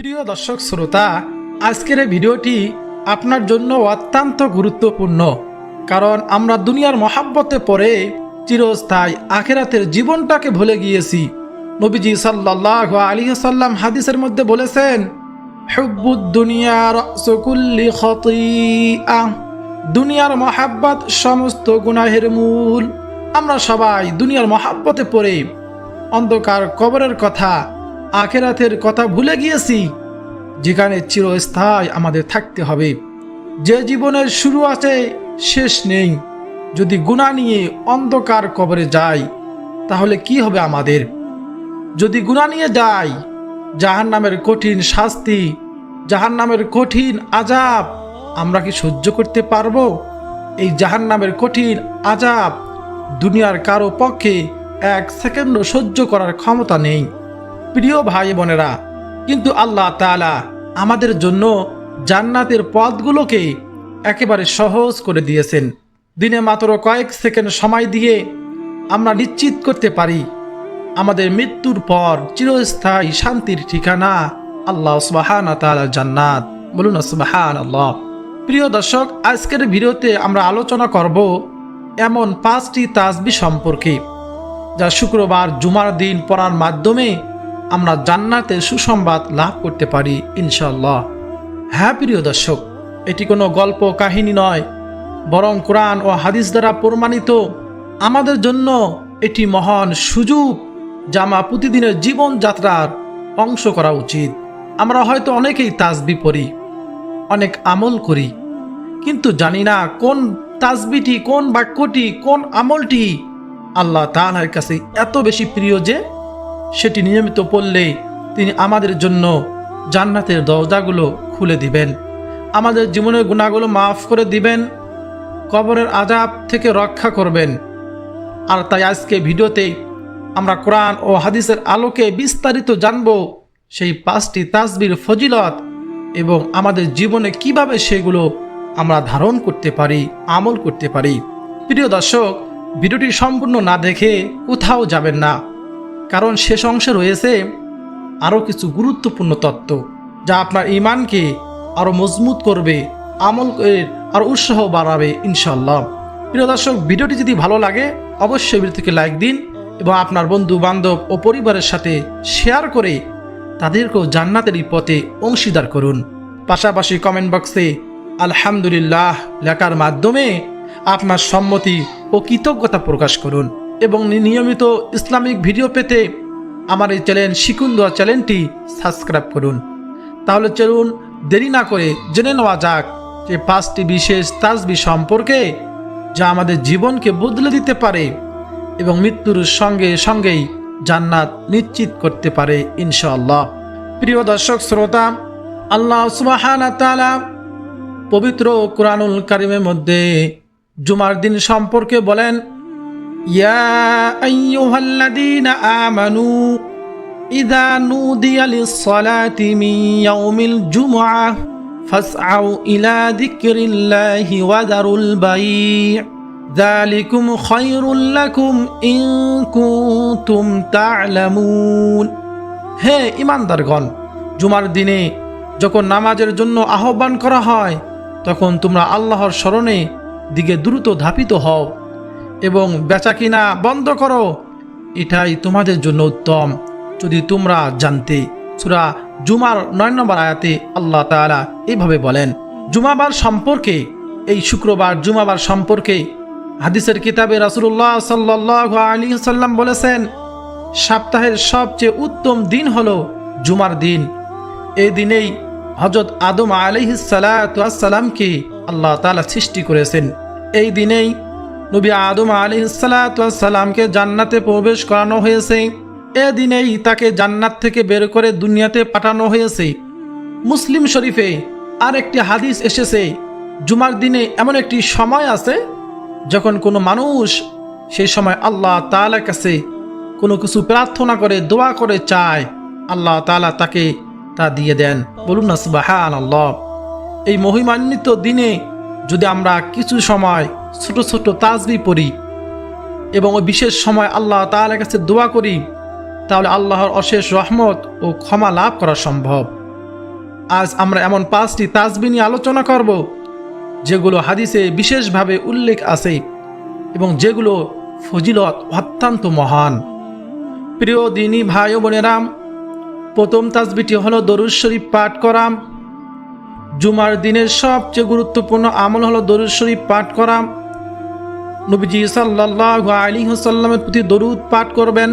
প্রিয় দর্শক শ্রোতা, আজকের এই ভিডিওটি আপনার জন্য অত্যন্ত গুরুত্বপূর্ণ। কারণ আমরা দুনিয়ার মহাব্বতে পড়ে চিরস্থায়ী আখিরাতের জীবনটাকে ভুলে গিয়েছি। নবীজি সাল্লাল্লাহু আলাইহি ওয়াসাল্লাম হাদিসের মধ্যে বলেছেন, হুব্বুদ দুনিয়া রাসু কুল্লি খতিআ। দুনিয়ার মহাব্বত সমস্ত গুনাহের মূল। আমরা সবাই দুনিয়ার মহাব্বতে পড়ে অন্ধকার কবরের কথা, আখিরাতের কথা ভুলে গিয়েছি, যেখানে চিরস্থায়ী আমাদের থাকতে হবে। যে জীবনের শুরু আছে শেষ নেই। যদি গুনাহ নিয়ে অন্ধকার কবরে যাই তাহলে কি হবে আমাদের? যদি গুনাহ নিয়ে যাই, জাহান্নামের কঠিন শাস্তি, জাহান্নামের কঠিন আযাব আমরা কি সহ্য করতে পারবো? এই জাহান্নামের কঠিন আযাব দুনিয়ার কারো পক্ষে এক সেকেন্ডও সহ্য করার ক্ষমতা নেই। প্রিয় ভাই বোনেরা, কিন্তু আল্লাহ তাআলা আমাদের জন্য জান্নাতের পথগুলোকে একেবারে সহজ করে দিয়েছেন। দিনে মাত্র কয়েক সেকেন্ড সময় দিয়ে আমরা নিশ্চিত করতে পারি আমাদের মৃত্যুর পর চিরস্থায়ী শান্তির ঠিকানা আল্লাহ সুবহানাহু ওয়া তাআলার জান্নাত। বলুন সুবহানাল্লাহ। প্রিয় দর্শক, আজকের ভিডিওতে আমরা আলোচনা করব এমন 5টি তাসবিহ সম্পর্কে, যা শুক্রবার জুমার দিন পড়ার মাধ্যমে আমরা জান্নাতের সুসংবাদ লাভ করতে পারি ইনশাআল্লাহ। হ্যাঁ প্রিয় দর্শক, এটি কোনো গল্প কাহিনী নয়, বরং কোরআন ও হাদিস দ্বারা প্রমাণিত। আমাদের জন্য এটি মহান সুযোগ, যা আমরা প্রতিদিনের জীবনযাত্রার অংশ করা উচিত। আমরা হয়তো অনেকেই তাসবিহ পড়ি, অনেক আমল করি, কিন্তু জানি না কোন তাসবিহটি, কোন বাক্যটি, কোন আমলটি আল্লাহ তাআলার কাছে এত বেশি প্রিয় যে সেটি নিয়মিত পড়লে তিনি আমাদের জন্য জান্নাতের দরজাগুলো খুলে দিবেন, আমাদের জীবনের গুনাহগুলো মাফ করে দিবেন, কবরের আযাব থেকে রক্ষা করবেন। আর তাই আজকে ভিডিওতে আমরা কোরআন ও হাদিসের আলোকে বিস্তারিত জানব সেই 5টি তাসবিহর ফজিলত এবং আমাদের জীবনে কিভাবে সেগুলো আমরা ধারণ করতে পারি, আমল করতে পারি। প্রিয় দর্শক, ভিডিওটি সম্পূর্ণ না দেখে কোথাও যাবেন না, কারণ শেষ অংশে রয়েছে আরও কিছু গুরুত্বপূর্ণ তত্ত্ব, যা আপনার ঈমানকে আরও মজবুত করবে, আমলের আরও উৎসাহ বাড়াবে ইনশাআল্লাহ। প্রিয় দর্শক, ভিডিওটি যদি ভালো লাগে অবশ্যই ভিডিওটিকে লাইক দিন এবং আপনার বন্ধু বান্ধব ও পরিবারের সাথে শেয়ার করে তাদেরকেও জান্নাতের এই পথে অংশীদার করুন। পাশাপাশি কমেন্ট বক্সে আলহামদুলিল্লাহ লেখার মাধ্যমে আপনার সম্মতি ও কৃতজ্ঞতা প্রকাশ করুন এবং নিয়মিত ইসলামিক ভিডিও পেতে আমার এই চ্যানেল শিখুন দোয়া চ্যানেলটি সাবস্ক্রাইব করুন। তাহলে চলুন দেরি না করে জেনে নেওয়া যাক যে 5টি বিশেষ তাসবিহ সম্পর্কে, যা আমাদের জীবনকে বদলে দিতে পারে এবং মৃত্যুর সঙ্গে সঙ্গেই জান্নাত নিশ্চিত করতে পারে ইনশাআল্লাহ। প্রিয় দর্শক শ্রোতা, আল্লাহ সুবহানাহু ওয়া তাআলা পবিত্র কুরআনুল কারীমের মধ্যে জুমার দিন সম্পর্কে বলেন, ইয়া আইয়ুহাল্লাযীনা আমানু ইযা নুদিয়া লিস-সালাতি মিন ইয়াউমিল জুমআহ ফাসআউ ইলা যিকরিল্লাহি ওয়া যারুল বাই' যালিকুম খায়রুল লাকুম ইন কুনতুম তা'লামুন। হে ঈমানদারগণ, জুমার দিনে যখন নামাজের জন্য আহ্বান করা হয় তখন তোমরা আল্লাহর স্মরণে দিকে দ্রুত ধাপিত হও এবং বেচাকিনা বন্ধ করো, এটাই তোমাদের জন্য উত্তম যদি তোমরা জানতে। সূরা জুমার 9 নম্বর আয়াতে আল্লাহ তাআলা এইভাবে বলেন। জুমাবার সম্পর্কে, এই শুক্রবার জুমাবার সম্পর্কে হাদিসের কিতাবে রাসূলুল্লাহ সাল্লাল্লাহু আলাইহি ওয়াসাল্লাম বলেছেন, সপ্তাহের সবচেয়ে উত্তম দিন হলো জুমার দিন। এই দিনেই হযরত আদম আলাইহিস সালাতু ওয়াস সালামকে আল্লাহ তাআলা সৃষ্টি করেছেন। এই দিনেই নবী আদম আলাইহিস সালাতু ওয়াস সালামকে জান্নাতে প্রবেশ করানো হয়েছে। এই দিনেই তাকে জান্নাত থেকে বের করে দুনিয়াতে পাঠানো হয়েছে। মুসলিম শরীফে আর একটি হাদিস এসেছে, জুমার দিনে এমন একটি সময় আছে যখন কোনো মানুষ সেই সময় আল্লাহ তাআলার কাছে কোনো কিছু প্রার্থনা করে, দোয়া করে চায়, আল্লাহ তাআলা তাকে তা দিয়ে দেন। বলুন না সুবহানাল্লাহ। এই মহিমান্বিত দিনে যদি আমরা কিছু সময় ছোট ছোট তাসবিহ পড়ি এবং ওই বিশেষ সময় আল্লাহ তাআলার কাছে দোয়া করি, তাহলে আল্লাহর অশেষ রহমত ও ক্ষমা লাভ করা সম্ভব। আজ আমরা এমন 5টি তাসবিহ নিয়ে আলোচনা করব যেগুলো হাদিসে বিশেষভাবে উল্লেখ আছে এবং যেগুলো ফজিলত অত্যন্ত মহান। প্রিয় দিনী ভাই ও বোনেরা, প্রথম তাসবিহটি হলো দরুদ শরীফ পাঠ করা। জুমার দিনের সবচেয়ে গুরুত্বপূর্ণ আমল হলো দরুদ শরীফ পাঠ করা। নবীজি সাল্লাল্লাহু আলাইহি ওয়াসাল্লামের প্রতি দরুদ পাঠ করবেন।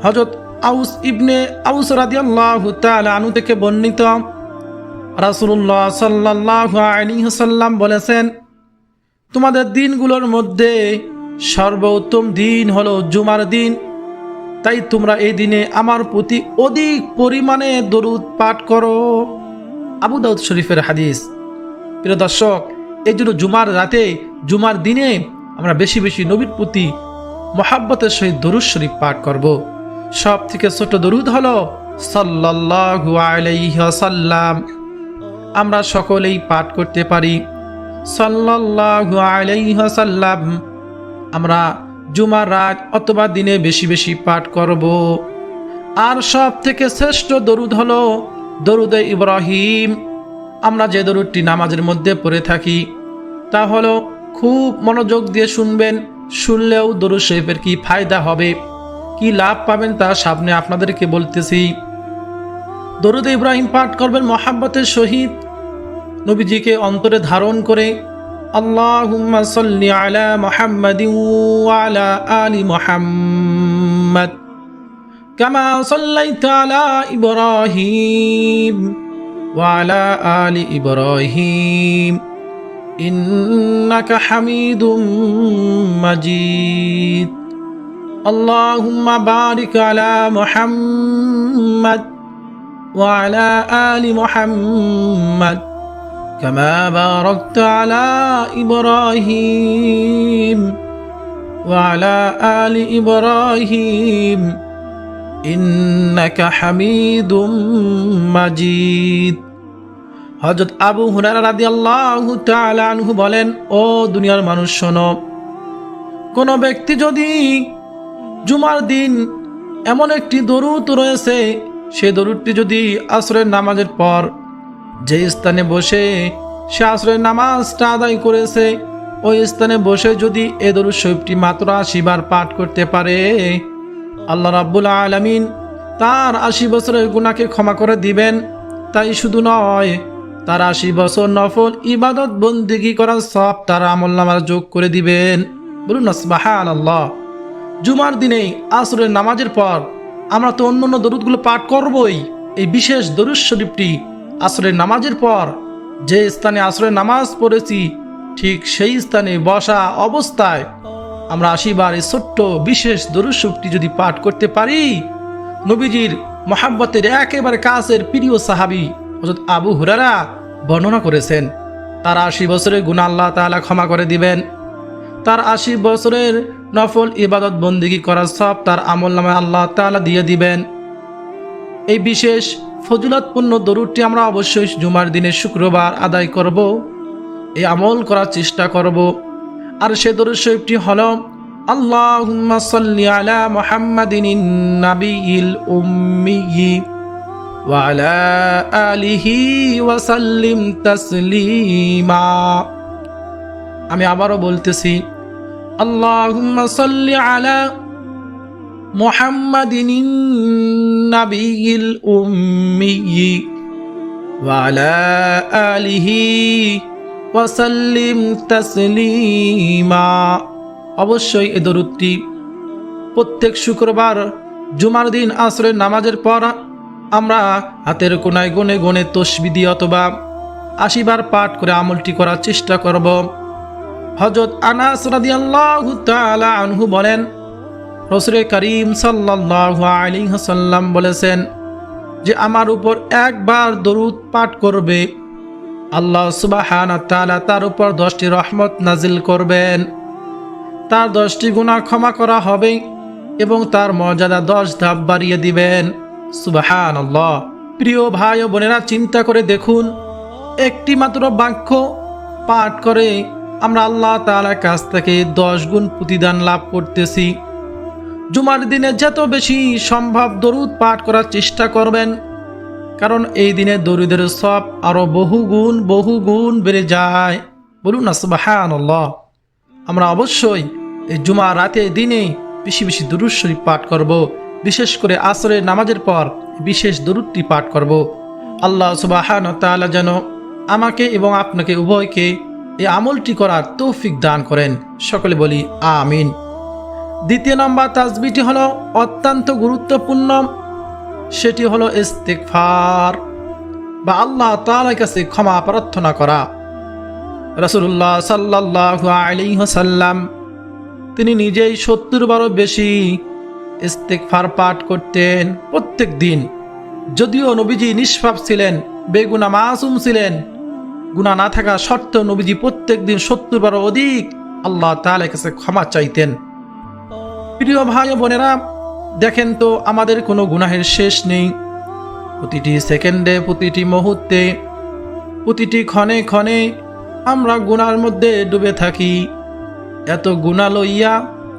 হযরত আউস ইবনে আউস রাদিয়াল্লাহু তাআলা আনহু থেকে বর্ণিত, রাসূলুল্লাহ সাল্লাল্লাহু আলাইহি ওয়াসাল্লাম বলেছেন, তোমাদের দিনগুলোর মধ্যে সর্বোত্তম দিন হলো জুমার দিন, তাই তোমরা এই দিনে আমার প্রতি অধিক পরিমাণে দরুদ পাঠ করো। আবু দাউদ শরীফের হাদিস। প্রিয় দর্শক, এই জন্য জুমার রাতে, জুমার দিনে আমরা বেশি বেশি নবীর প্রতি মহাব্বতের সহিত দরুদ শরীফ পাঠ করব। সব থেকে ছোট দরুদ হলো সাল্লাল্লাহু আলাইহি ওয়াসাল্লাম। আমরা সকলেই পাঠ করতে পারি সাল্লাল্লাহু আলাইহি ওয়াসাল্লাম। আমরা জুমার রাত অথবা দিনে বেশি বেশি পাঠ করব। আর সব থেকে শ্রেষ্ঠ দরুদ হলো দরুদে ইব্রাহিম। আমরা যে দরুদটি নামাজের মধ্যে পড়ে থাকি তা হলো, খুব মনোযোগ দিয়ে শুনবেন, শুনলেও দরুদ শরীফের কি ফায়দা হবে, কি লাভ পাবেন তা সামনে আপনাদেরকে বলতেছি। দরুদ ইব্রাহিম পাঠ করবেন মহাব্বতের সহিত, নবীজিকে অন্তরে ধারণ করে। আল্লাহুম্মা সাল্লি আলা মুহাম্মাদিন ওয়া আলা আলি মুহাম্মাদ কামা সাল্লাইতা আলা ইব্রাহিম ওয়া আলা আলি ইব্রাহিম ইন্নাকা হামিদুম মাজিদ। আল্লাহুম্মা বারিক আলা মুহাম্মাদ ওয়া আলা আলি মুহাম্মাদ কামা বারাকতা আলা ইব্রাহিম ওয়া আলা আলি ইব্রাহিম ইন্নাকা হামিদুম মাজিদ। হযরত আবু হুরায়রা রাদিয়াল্লাহু তাআলা আনহু বলেন, ও দুনিয়ার মানুষ শোনো, কোন ব্যক্তি যদি জুমার দিন এমন একটি দরুদ রয়েছে, সে দরুদটি যদি আসরের নামাজের পর যে স্থানে বসে সে আসরের নামাজটা আদায় করেছে, ওই স্থানে বসে যদি এ দরুদ শরীফটি মাত্র 80 বার পাঠ করতে পারে, আল্লাহ রাব্বুল আলামিন তার 80 বছরের গুনাহকে ক্ষমা করে দিবেন। তাই শুধু নয়, তার 80 বছর নফল ইবাদত বন্দেগী করার সব তার আমলনামায় যোগ করে দিবেন। বলুন না সুবহানাল্লাহ। জুমার দিনে আসরের নামাজের পর আমরা তো অন্য দরুদগুলো পাঠ করবই। এই বিশেষ দরুদ শরীফটি আসরের নামাজের পর যে স্থানে আসরের নামাজ পড়েছি ঠিক সেই স্থানে বসা অবস্থায় আমরা 80 বার এই ছোট্ট বিশেষ দরুদ শরীফটি যদি পাঠ করতে পারি, নবীজির মহাব্বতের একেবারে কাছের প্রিয় সাহাবী হযরত আবু হুরায়রা বর্ণনা করেছেন, তার 80 বছরের গুনাহ আল্লাহ তাআলা ক্ষমা করে দিবেন। তার 80 বছরের নফল ইবাদত বন্দেগী করার সব তার আমলনামায় আল্লাহ তাআলা দিয়ে দিবেন। এই বিশেষ ফজিলতপূর্ণ দরুদটি আমরা অবশ্যই জুমার দিনে শুক্রবার আদায় করব, এই আমল করার চেষ্টা করব। আর সে দরুদ শরীফটি হলো, আল্লাহুম্মা সাল্লি আলা মুহাম্মাদিন নাবিয়িল উম্মি ওয়া আলা আলিহি ওয়া সাল্লিম তাসলিমা। আমি আবারও বলতেছি, আল্লাহুম্মা সাল্লি আলা মুহাম্মাদিন নাবিয়িল উম্মি ওয়া আলা আলিহি ওয়া সাল্লিম তাসলিমা। অবশ্যই এই দরুদটি প্রত্যেক শুক্রবার জুমার দিন আসরের নামাজের পর আমরা হাতের কোনায় গনে গনে তসবিহ দিয়ে অথবা 80 বার পাঠ করে আমলটি করার চেষ্টা করব। হযরত আনাস রাদিয়াল্লাহু তাআলা আনহু বলেন, রাসূল করিম সাল্লাল্লাহু আলাইহি ওয়াসাল্লাম বলেছেন যে আমার উপর একবার দরুদ পাঠ করবে, আল্লাহ সুবহানাহু ওয়া তাআলা তার উপর 10টি রহমত নাজিল করবেন, তার 10টি গুনাহ ক্ষমা করা হবে এবং তার মর্যাদা 10 ধাপ বাড়িয়ে দিবেন। সুবহানাল্লাহ। প্রিয় ভাই ও বোনেরা, চিন্তা করে দেখুন, একটি মাত্র বাক্য পাঠ করে আমরা আল্লাহ তাআলার কাছ থেকে 10 গুণ প্রতিদান লাভ করতেছি। জুমার দিনে যত বেশি সম্ভব দরুদ পাঠ করার চেষ্টা করবেন, কারণ এই দিনে দরিদ্রের সব আরো বহু গুণ বেড়ে যায়। বলুন না সুবহানাল্লাহ। আমরা অবশ্যই এই জুমা রাতে দিনে বেশি বেশি দুরূদ শরীফ পাঠ করব। বিশেষ করে আসরের নামাজের পর বিশেষ দুরূদটি পাঠ করব। আল্লাহ সুবহানাহু ওয়া তাআলা যেন আমাকে এবং আপনাকে উভয়কে এই আমলটি করার তৌফিক দান করেন। সকলে বলি আমিন। দ্বিতীয় নম্বর তাসবিহটি হলো অত্যন্ত গুরুত্বপূর্ণ। সেটি হলো ইস্তিগফার বা আল্লাহ তাআলার কাছে ক্ষমা প্রার্থনা করা। রাসূলুল্লাহ সাল্লাল্লাহু আলাইহি ওয়াসাল্লাম তিনি নিজেই 70 বারও বেশি ইস্তিগফার পাঠ করতেন প্রত্যেক দিন। যদিও নবীজি নিষ্পাপ ছিলেন, বেগুনা মাসুম ছিলেন, গুনাহ না থাকা সত্ত্বেও নবীজি প্রত্যেক দিন 70 বারও অধিক আল্লাহ তাআলার কাছে ক্ষমা চাইতেন। প্রিয় ভাই ও বোনেরা, দেখেন তো আমাদের কোনো গুনাহের শেষ নেই। প্রতিটি সেকেন্ডে, প্রতিটি মুহূর্তে, প্রতিটি ক্ষণে ক্ষণে আমরা গুনার মধ্যে ডুবে থাকি। এত গুনাহ লইয়া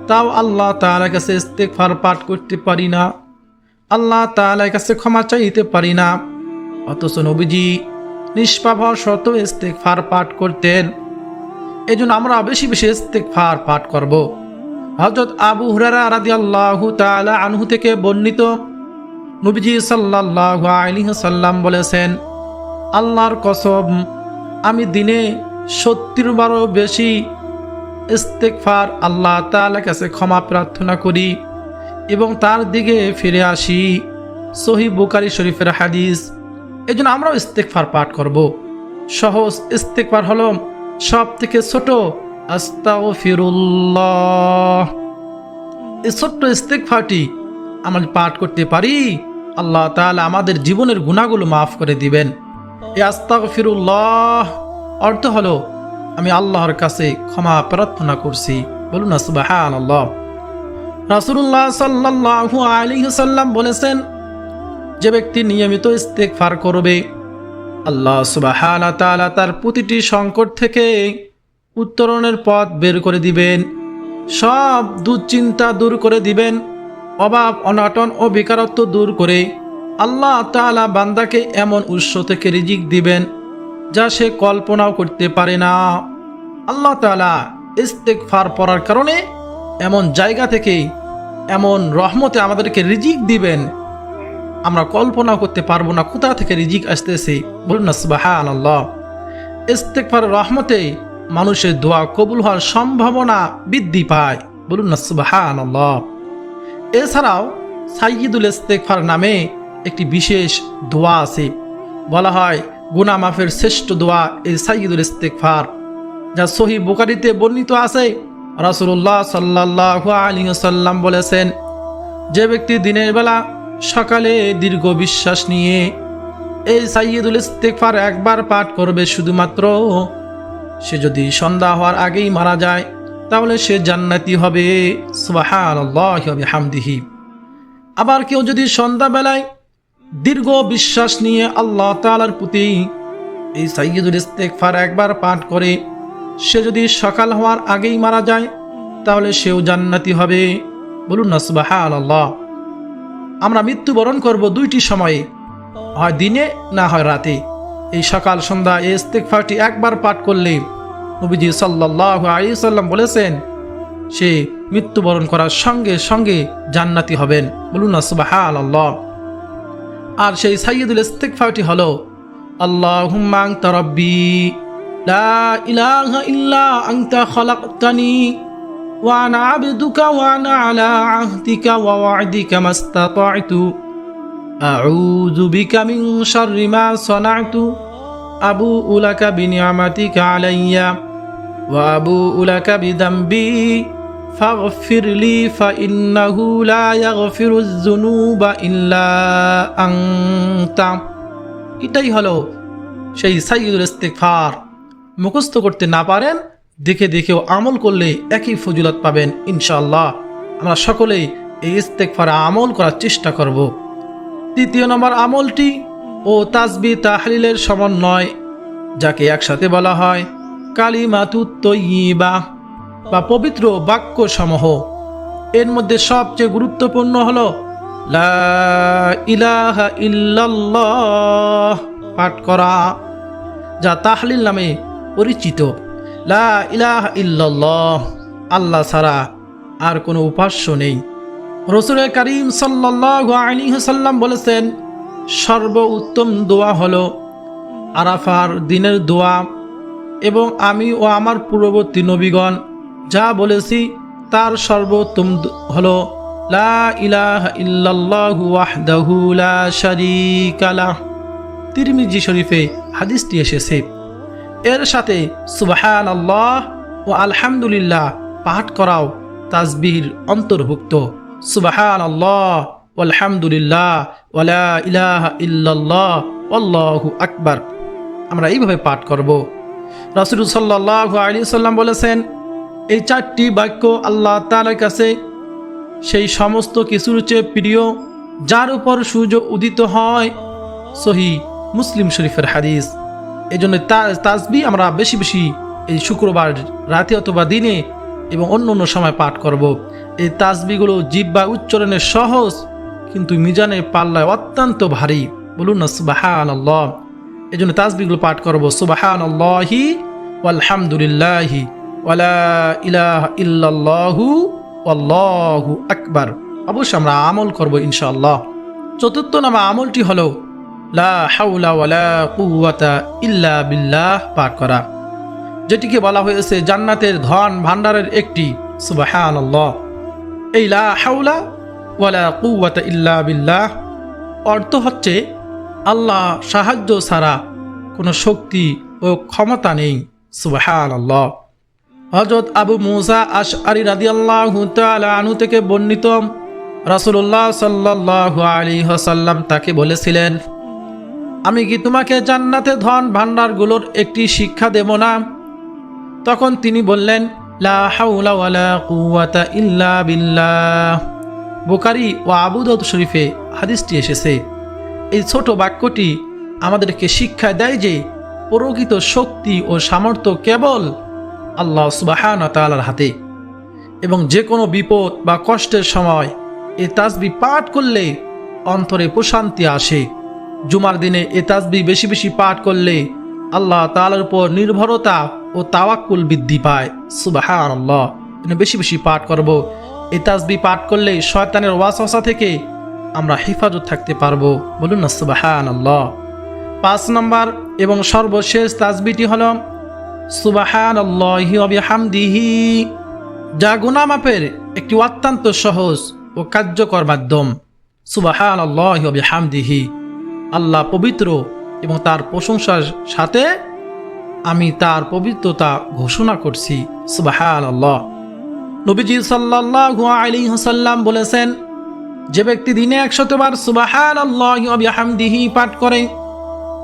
তাও আল্লাহ তাআলার কাছে ইস্তিগফার পাঠ করতে পারি না, আল্লাহ তাআলার কাছে ক্ষমা চাইতে পারি না। অথচ নবীজি নিষ্পাপ হওয়া সত্ত্বেও ইস্তিগফার পাঠ করতেন। এজন্য আমরা বেশি বেশি ইস্তিগফার পাঠ করব। হযরত আবু হুরায়রা রাদিয়াল্লাহু তাআলা আনহু থেকে বর্ণিত, নবীজি সাল্লাল্লাহু আলাইহি ওয়াসাল্লাম বলেছেন, আল্লাহর কসম, আমি দিনে 70 বারও বেশি ইস্তিগফার আল্লাহ তাআলার কাছে ক্ষমা প্রার্থনা করি এবং তার দিকে ফিরে আসি। সহিহ বুখারী শরীফের হাদিস। এজন্য আমরাও ইস্তিগফার পাঠ করব। সহজ ইস্তিগফার হলো সব থেকে ছোট আস্তাগফিরুল্লাহ। এই ছোট্ট ইস্তিগফারটি আমরা পাঠ করতে পারি, আল্লাহ তাআলা আমাদের জীবনের গুনাহগুলো মাফ করে দিবেন। এই আস্তাগফিরুল্লাহ অর্থ হলো আমি আল্লাহর কাছে ক্ষমা প্রার্থনা করছি। বলুন না সুবহানাল্লাহ। রাসূলুল্লাহ সাল্লাল্লাহু আলাইহি ওয়াসাল্লাম বলেছেন, যে ব্যক্তি নিয়মিত ইস্তিগফার করবে, আল্লাহ সুবহানাহু ওয়া তাআলা তার প্রতিটি সংকট থেকে উত্তরণের পথ বের করে দিবেন, সব দুশ্চিন্তা দূর করে দিবেন, অভাব অনাটন ও বেকারত্ব দূর করে আল্লাহ তাআলা বান্দাকে এমন উৎস থেকে রিজিক দিবেন যা সে কল্পনাও করতে পারে না। আল্লাহ তাআলা ইস্তিগফার পড়ার কারণে এমন জায়গা থেকে এমন রহমতে আমাদেরকে রিজিক দিবেন, আমরা কল্পনা করতে পারবো না কোথা থেকে রিজিক আসতেছে। বলুন না সুবহানাল্লাহ। ইস্তিগফারের রহমতে মানুষের দোয়া কবুল হওয়ার সম্ভাবনা বৃদ্ধি পায়। বলুন না সুবহানাল্লাহ। এছাড়াও সাইয়্যিদুল ইস্তিগফার নামে একটি বিশেষ দোয়া আছে। বলা হয় গুনাহ মাফের শ্রেষ্ঠ দোয়া এই সাইয়্যিদুল ইস্তিগফার, যা সহিহ বুখারীতে বর্ণিত আছে। রাসূলুল্লাহ সাল্লাল্লাহু আলাইহি ওয়াসাল্লাম বলেছেন, যে ব্যক্তি দিনের বেলা সকালে দীর্ঘ বিশ্বাস নিয়ে এই সাইয়্যিদুল ইস্তিগফার একবার পাঠ করবে শুধুমাত্র, সে যদি সন্ধ্যা হওয়ার আগেই মারা যায় তাহলে সে জান্নাতি হবে। সুবহানাল্লাহি ওয়া বিহামদিহি। আবার কেউ যদি সন্ধ্যাবেলায় দীর্ঘ বিশ্বাস নিয়ে আল্লাহ তাআলার প্রতি এই সাইয়্যিদুল ইস্তিগফার একবার পাঠ করে, সে যদি সকাল হওয়ার আগেই মারা যায় তাহলে সেও জান্নাতি হবে। বলুন না সুবহানাল্লাহ। আমরা মৃত্যুবরণ করব দুইটি সময়ে, হয় দিনে না হয় রাতে। এই সকাল সন্ধ্যা এই ইস্তিগফারটি একবার পাঠ করলে নবীজি সাল্লাল্লাহু আলাইহি ওয়াসাল্লাম বলেছেন, সে মৃত্যুবরণ করার সঙ্গে সঙ্গে জান্নাতি হবেন। বলুন না সুবহানাল্লাহ। আর সেই সাইয়্যিদুল ইস্তিগফারটি হলো, আল্লাহুম্মা আনতা রাব্বি লা ইলাহা ইল্লা আনতা খালাকতানি ওয়া আনা আবদুকা ওয়া আনা আলা আহদিকা ওয়া ওয়া'দিকা মাস্তাতা'তু আউযু বিকা মিন শাররি মা সানা'তু আবু'উ লাকা বিনি'মাতিকা আলাইয়া ওয়া আবু'উ লাকা বিযামবি ফাগফিরলি ফাইন্নাহু লা ইয়াগফিরুয যুনুবা ইল্লা আনতা। এটাই হলো সেই সাইয়্যিদুল ইস্তিগফার। মুখস্থ করতে না পারেন, দেখে দেখেও আমল করলে একই ফজিলত পাবেন ইনশাআল্লাহ। আমরা সকলেই এই ইস্তিগফারে আমল করার চেষ্টা করব। তৃতীয় নম্বর আমলটি ও তাসবিহ তাহলিলের সমন্বয়, যাকে একসাথে বলা হয় কালিমাতুত তাইয়্যিবা বা পবিত্র বাক্য সমূহ। এর মধ্যে সবচেয়ে গুরুত্বপূর্ণ হলো লা ইলাহা ইল্লাল্লাহ পাঠ করা, যা তাহলিল নামে পরিচিত। লা ইলাহা ইল্লাল্লাহ, আল্লাহ ছাড়া আর কোনো উপাস্য নেই। রাসূল করিম সাল্লাল্লাহু আলাইহি ওয়াসাল্লাম বলেছেন, সর্বোত্তম দোয়া হলো আরাফার দিনের দোয়া, এবং আমি ও আমার পূর্ববর্তী নবীগণ যা বলেছি তার সর্বোত্তম হলো লা ইলাহা ইল্লাল্লাহু ওয়াহদাহু লা শারীকা লাহ। তিরমিজি শরীফে হাদিসটি এসেছে। এর সাথে সুবহানাল্লাহ ও আলহামদুলিল্লাহ পাঠ করাও তাসবিহর অন্তর্ভুক্ত। সুবহানাল্লাহ আলহামদুলিল্লাহ ওয়ালা ইলাহা ইল্লাল্লাহ আল্লাহু আকবার, আমরা এইভাবে পাঠ করব। রাসূল সাল্লাল্লাহু আলাইহি ওয়াসাল্লাম বলেছেন, এই চারটি বাক্য আল্লাহ তাআলার কাছে সেই সমস্ত কিছুর চেয়ে প্রিয় যার উপর সূর্য উদিত হয়। সহিহ মুসলিম শরীফের হাদিস। এই জন্য তাসবিহ আমরা বেশি বেশি এই শুক্রবার রাতে অথবা দিনে এবং অন্য অন্য সময় পাঠ করব। এই তাসবিহগুলো জিহ্বা উচ্চারণে সহজ, কিন্তু মিজানের পাল্লায় অত্যন্ত ভারী। বলুন না সুবহানাল্লাহ। এই জন্য তাসবিহগুলো পাঠ করব। সুবহানাল্লাহি ওয়ালহামদুলিল্লাহি ওয়ালা ইলাহা ইল্লাল্লাহু আল্লাহু আকবার। অবশ্যই আমরা আমল করব ইনশাআল্লাহ। চতুর্থ নাম্বার আমলটি হলো লা হাওলা ওয়ালা কুওয়াতা ইল্লা বিল্লাহ পাঠ করা, যেটিকে বলা হয়েছে জান্নাতের ধন ভান্ডারের একটি। সুবহানাল্লাহ। এই লা হাওলা ওয়ালা কুওয়াতা ইল্লা বিল্লাহ অর্থ হচ্ছে আল্লাহ সাহায্য ছাড়া কোনো শক্তি ও ক্ষমতা নেই। সুবহানাল্লাহ। হযরত আবু মুসা আশআরী রাদিয়াল্লাহু তাআলা আনহু থেকে বর্ণিত, রাসূলুল্লাহ সাল্লাল্লাহু আলাইহি ওয়াসাল্লাম তাকে বলেছিলেন, আমি কি তোমাকে জান্নাতে ধন ভান্ডারগুলোর একটি শিক্ষা দেব না? তখন তিনি বললেন, লা হাওলা ওয়ালা কুওয়াতা ইল্লা বিল্লাহ। বুখারী ও আবু দাউদ শরীফে হাদিসটি এসেছে। এই ছোট বাক্যটি আমাদেরকে শিক্ষা দেয় যে প্রকৃত শক্তি ও সামর্থ্য কেবল আল্লাহ সুবহানাহু ওয়া তাআলার হাতে, এবং যে কোনো বিপদ বা কষ্টের সময় এই তাসবিহ পাঠ করলে অন্তরে প্রশান্তি আসে। জুমার দিনে এই তাসবিহ বেশি বেশি পাঠ করলে আল্লাহ তাআলার উপর নির্ভরতা ও তাওয়াক্কুল বৃদ্ধি পায়। সুবহানাল্লাহ। বেশি বেশি পাঠ করব। এই তাসবিহ পাঠ করলে শয়তানের ওয়াসওয়াসা থেকে আমরা হেফাজত থাকতে পারবো। বলুন না সুবহানাল্লাহ। 5 নম্বর এবং সর্বশেষ তাসবিহটি হলো সুবহানাল্লাহি ওয়া বিহামদিহি, যা গুনাহ মাপের একটি অত্যন্ত সহজ ও কার্যকর মাধ্যম। সুবহানাল্লাহি ওয়া বিহামদিহি, আল্লাহ পবিত্র এবং তার প্রশংসার সাথে আমি তার পবিত্রতা ঘোষণা করছি। সুবহানাল্লাহ। নবীজি সাল্লাল্লাহু আলাইহি ওয়াসাল্লাম বলেছেন, যে ব্যক্তি দিনে 100 বার সুবহানাল্লাহি ওয়া বিহামদিহি পাঠ করে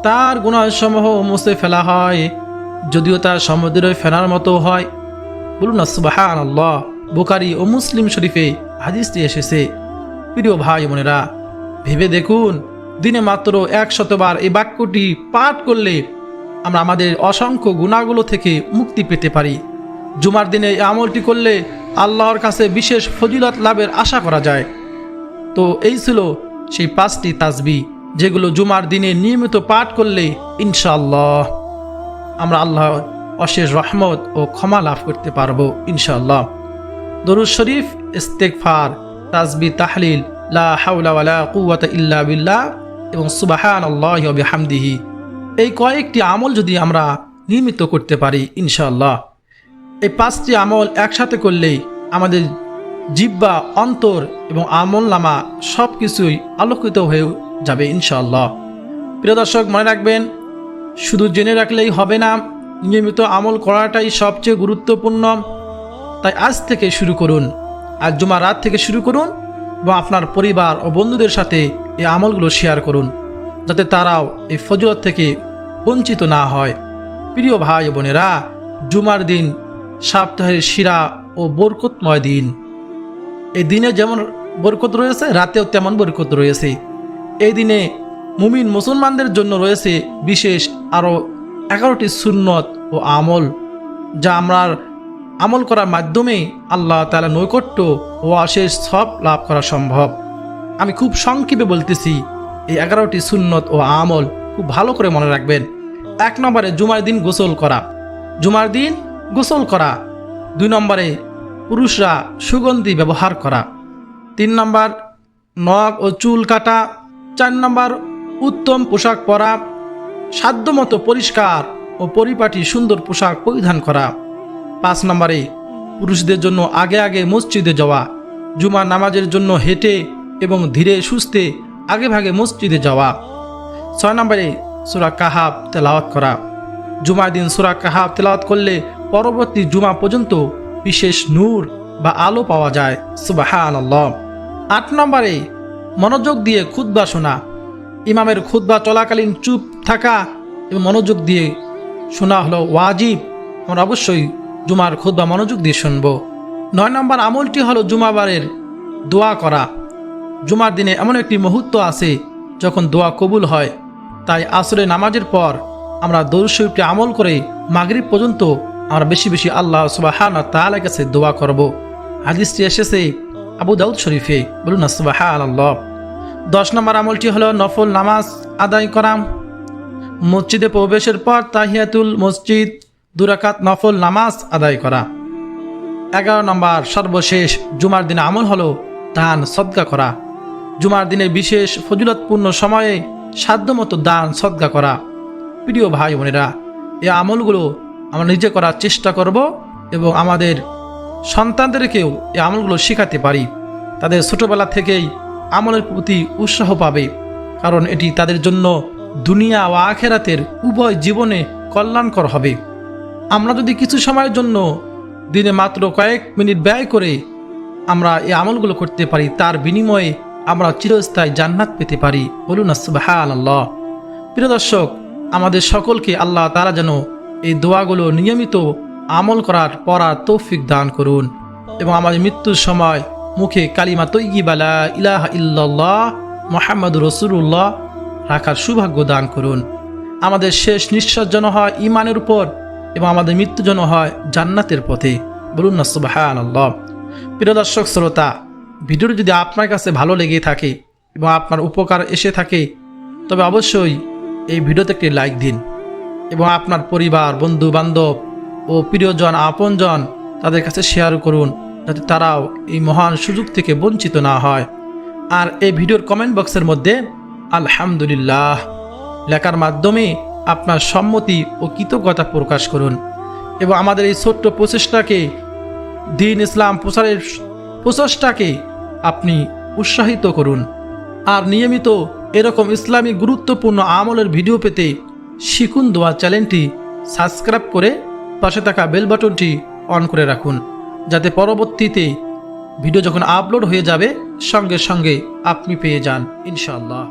তার গুনাহসমূহ মুছে ফেলা হয়, যদিও তা সমুদ্রে ফেনার মতো হয়। বলুন না সুবহানাল্লাহ। বুখারী ও মুসলিম শরীফে হাদিসটি এসেছে। প্রিয় ভাই বোনেরা, ভেবে দেখুন, দিনে মাত্র 100 বার এই বাক্যটি পাঠ করলে আমরা আমাদের অসংখ্য গুনাহগুলো থেকে মুক্তি পেতে পারি। জুমার দিনে এই আমলটি করলে আল্লাহর কাছে বিশেষ ফজিলত লাভের আশা করা যায়। তো এই ছিল সেই 5টি তাসবিহ যেগুলো জুমার দিনে নিয়মিত পাঠ করলে ইনশাআল্লাহ আমরা আল্লাহর অশেষ রহমত ও ক্ষমা লাভ করতে পারবো ইনশাআল্লাহ। দরুদ শরীফ, ইস্তেগফার, তাসবিহ, তাহলিল, লা হাওলা ওয়ালা কুওয়াতা ইল্লা বিল্লাহ এবং সুবহানাল্লাহি ওয়া বিহামদিহি, এই কয়েকটি আমল যদি আমরা নিয়মিত করতে পারি ইনশাআল্লাহ, এই 5টি আমল একসাথে করলেই আমাদের জিহ্বা, অন্তর এবং আমলনামা সব কিছুই আলোকিত হয়ে যাবে ইনশাআল্লাহ। প্রিয় দর্শক, মনে রাখবেন, শুধু জেনে রাখলেই হবে না, নিয়মিত আমল করাটাই সবচেয়ে গুরুত্বপূর্ণ। তাই আজ থেকে শুরু করুন, আজ জুমার রাত থেকে শুরু করুন এবং আপনার পরিবার ও বন্ধুদের সাথে এই আমলগুলো শেয়ার করুন, যাতে তারাও এই ফজিলত থেকে বঞ্চিত না হয়। প্রিয় ভাই বোনেরা, জুমার দিন সপ্তাহের সেরা ও বরকতময় দিন। এই দিনে যেমন বরকত রয়েছে, রাতেও তেমন বরকত রয়েছে। এই দিনে মুমিন মুসলমানদের জন্য রয়েছে বিশেষ আরও 11টি সুন্নত ও আমল, যা আমরা আমল করার মাধ্যমে আল্লাহ তাআলার নৈকট্য ও অশেষ সওয়াব লাভ করা সম্ভব। আমি খুব সংক্ষেপে বলতেছি, এই 11টি সুন্নত ও আমল খুব ভালো করে মনে রাখবেন। 1 নম্বরে জুমার দিন গোসল করা, জুমার দিন গোসল করা। 2 নম্বরে পুরুষরা সুগন্ধি ব্যবহার করা। 3 নম্বর নখ ও চুল কাটা। 4 নম্বর উত্তম পোশাক পরা, সাধ্যমতো পরিষ্কার ও পরিপাটি সুন্দর পোশাক পরিধান করা। 5 নম্বরে পুরুষদের জন্য আগে আগে মসজিদে যাওয়া, জুমার নামাজের জন্য হেঁটে এবং ধীরে সুস্থে আগে ভাগে মসজিদে যাওয়া। 6 নম্বরে সূরা কাহাফ তেলাওয়াত করা। জুমার দিন সূরা কাহাফ তেলাওয়াত করলে পরবর্তী জুমা পর্যন্ত বিশেষ নূর বা আলো পাওয়া যায়। সুবহানাল্লাহ। 8 নম্বরে মনোযোগ দিয়ে খুতবা শোনা, ইমামের খুতবা চলাকালীন চুপ থাকা এবং মনোযোগ দিয়ে শোনা হলো ওয়াজিব। আমরা অবশ্যই জুমার খুতবা মনোযোগ দিয়ে শুনব। 9 নম্বর আমলটি হলো জুমাবারের দোয়া করা। জুমার দিনে এমন একটি মুহূর্ত আছে যখন দোয়া কবুল হয়, তাই আসরে নামাজের পর আমরা দরুদ শরীফটি আমল করে মাগরিব পর্যন্ত আমরা বেশি বেশি আল্লাহ সুবহানাহু ওয়া তাআলার কাছে দোয়া করব। হাদিসটি এসেছে আবু দাউদ শরীফে। বলুন না সুবহানাল্লাহ। 10 নম্বর আমলটি হলো নফল নামাজ আদায় করা। মসজিদে প্রবেশের পর তাহিয়াতুল মসজিদ 2 রাকাত নফল নামাজ আদায় করা। 11 নম্বর সর্বশেষ জুমার দিনে আমল হলো দান সদকা করা। জুমার দিনের বিশেষ ফজিলতপূর্ণ সময়ে সাধ্যমতো দান সদকা করা। প্রিয় ভাই বোনেরা, এই আমলগুলো আমরা নিজে করার চেষ্টা করব এবং আমাদের সন্তানদেরকেও এই আমলগুলো শেখাতে পারি। তাদের ছোটবেলা থেকেই আমলের প্রতি উৎসাহ পাবে, কারণ এটি তাদের জন্য দুনিয়া ও আখেরাতের উভয় জীবনে কল্যাণকর হবে। আমরা যদি কিছু সময়ের জন্য দিনে মাত্র কয়েক মিনিট ব্যয় করে আমরা এই আমলগুলো করতে পারি, তার বিনিময়ে আমরা চিরস্থায়ী জান্নাত পেতে পারি। বলুন না সুবহানাল্লাহ। প্রিয় দর্শক, আমাদের সকলকে আল্লাহ তাআলা যেন এই দোয়াগুলো নিয়মিত আমল করার পড়ার তৌফিক দান করুন এবং আমাদের মৃত্যুর সময় মুখে কালিমা তৈয়িবা লা ইলাহা ইল্লাল্লাহ মুহাম্মাদুর রাসূলুল্লাহ রাখার সৌভাগ্য দান করুন। আমাদের শেষ নিঃশ্বাস যেন হয় ঈমানের উপর এবং আমাদের মৃত্যু যেন হয় জান্নাতের পথে। বলুন না সুবহানাল্লাহ। প্রিয় দর্শক শ্রোতা, ভিডিওটি যদি আপনার কাছে ভালো লেগে থাকে এবং আপনার উপকার এসে থাকে, তবে অবশ্যই এই ভিডিওতে একটি লাইক দিন এবং আপনার পরিবার, বন্ধু বান্ধব ও প্রিয়জন, আপনজন তাদের কাছে শেয়ার করুন, যাতে তারাও এই মহান সুযোগ থেকে বঞ্চিত না হয়। আর এই ভিডিওর কমেন্ট বক্সের মধ্যে আলহামদুলিল্লাহ লেখার মাধ্যমে আপনার সম্মতি ও কৃতজ্ঞতা প্রকাশ করুন এবং আমাদের এই ছোট্ট প্রচেষ্টাকে, দ্বীন ইসলাম প্রচারের প্রচেষ্টাকে আপনি উৎসাহিত করুন। আর নিয়মিত এরকম ইসলামী গুরুত্বপূর্ণ আমলের ভিডিও পেতে শিখুন দোয়া চ্যানেলটি সাবস্ক্রাইব করে পাশে থাকা বেল বাটনটি অন করে রাখুন, যাতে পরবর্তীতে ভিডিও যখন আপলোড হয়ে যাবে সঙ্গে সঙ্গে আপনি পেয়ে যান ইনশাআল্লাহ।